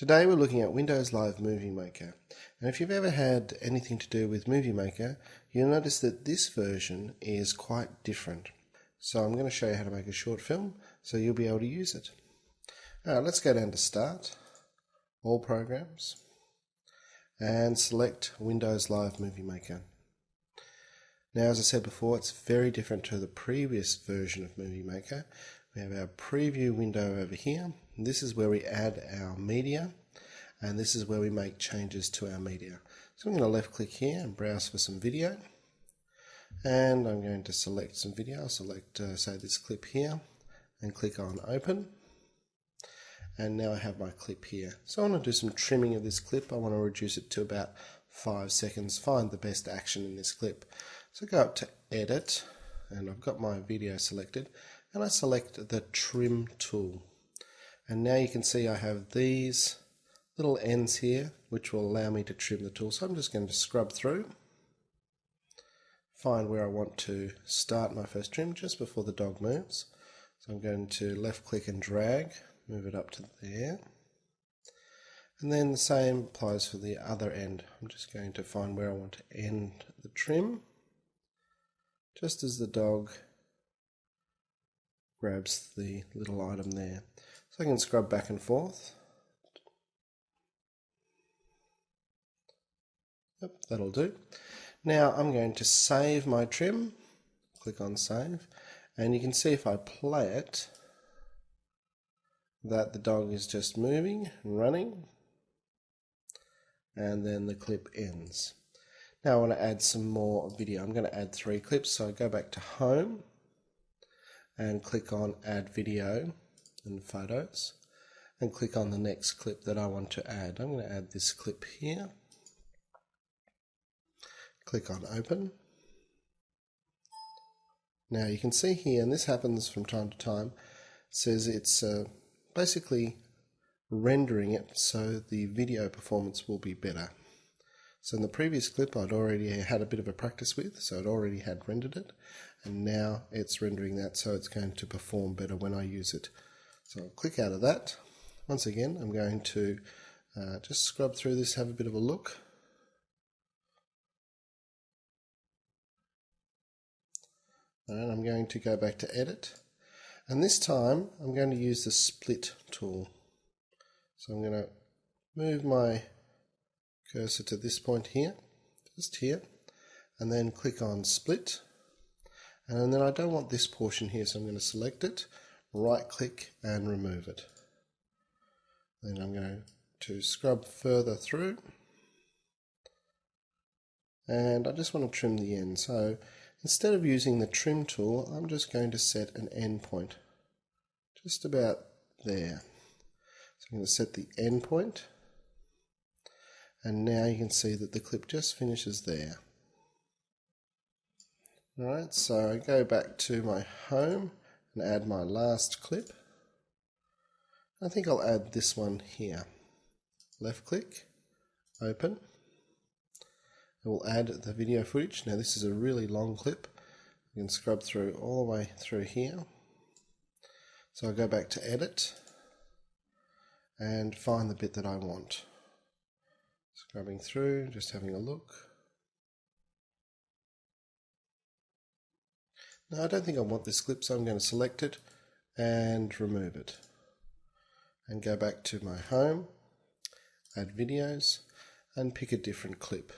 Today we're looking at Windows Live Movie Maker. And if you've ever had anything to do with Movie Maker, you'll notice that this version is quite different. So I'm going to show you how to make a short film so you'll be able to use it. Let's go down to Start, All Programs, and select Windows Live Movie Maker. Now, as I said before, it's very different to the previous version of Movie Maker. We have our preview window over here. This is where we add our media, and this is where we make changes to our media. So I'm going to left click here and browse for some video, and I'm going to select some video. I'll select say this clip here and click on open, and now I have my clip here. So I want to do some trimming of this clip. I want to reduce it to about 5 seconds, find the best action in this clip. So go up to edit, and I've got my video selected, and I select the trim tool. And now you can see I have these little ends here which will allow me to trim the tool. So I'm just going to scrub through, find where I want to start my first trim just before the dog moves. So I'm going to left click and drag, move it up to there. And then the same applies for the other end. I'm just going to find where I want to end the trim, just as the dog grabs the little item there. So I can scrub back and forth. Yep, that'll do. Now I'm going to save my trim. Click on save, and you can see if I play it that the dog is just moving and running, and then the clip ends. Now I want to add some more video. I'm going to add 3 clips, so I go back to Home and click on Add Video and Photos, and click on the next clip that I want to add. I'm going to add this clip here. Click on Open. Now you can see here, and this happens from time to time, it says it's basically rendering it so the video performance will be better. So in the previous clip I'd already had a bit of a practice with, so I'd already had rendered it, and now it's rendering that so it's going to perform better when I use it. So I'll click out of that. Once again, I'm going to just scrub through this, have a bit of a look. And I'm going to go back to Edit, and this time I'm going to use the Split tool. So I'm going to move my cursor to this point here, just here, and then click on Split, and then I don't want this portion here, so I'm going to select it, right click and remove it. Then I'm going to scrub further through, and I just want to trim the end. So instead of using the trim tool, I'm just going to set an end point just about there. So I'm going to set the end point, and now you can see that the clip just finishes there. Alright, so I go back to my home and add my last clip. I think I'll add this one here. Left click, open. It will add the video footage. Now this is a really long clip. You can scrub through all the way through here. So I'll go back to edit and find the bit that I want. Scrubbing through, just having a look. Now I don't think I want this clip, so I'm going to select it and remove it. And go back to my home, add videos, and pick a different clip.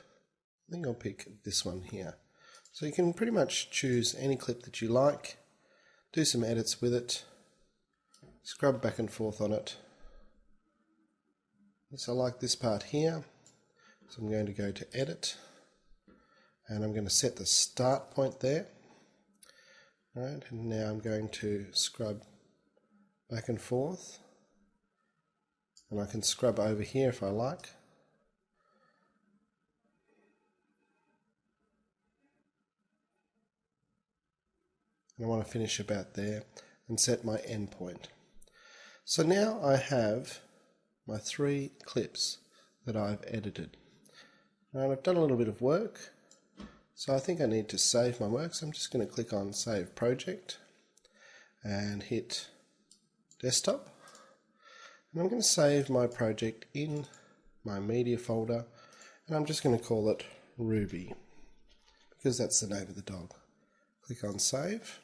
I think I'll pick this one here. So you can pretty much choose any clip that you like, do some edits with it, scrub back and forth on it. So I like this part here, so I'm going to go to Edit, and I'm going to set the start point there. Alright, and now I'm going to scrub back and forth, and I can scrub over here if I like. And I want to finish about there and set my end point. So now I have my 3 clips that I've edited. And I've done a little bit of work, so I think I need to save my work, so I'm just going to click on Save Project and hit Desktop. And I'm going to save my project in my media folder, and I'm just going to call it Ruby because that's the name of the dog. Click on save.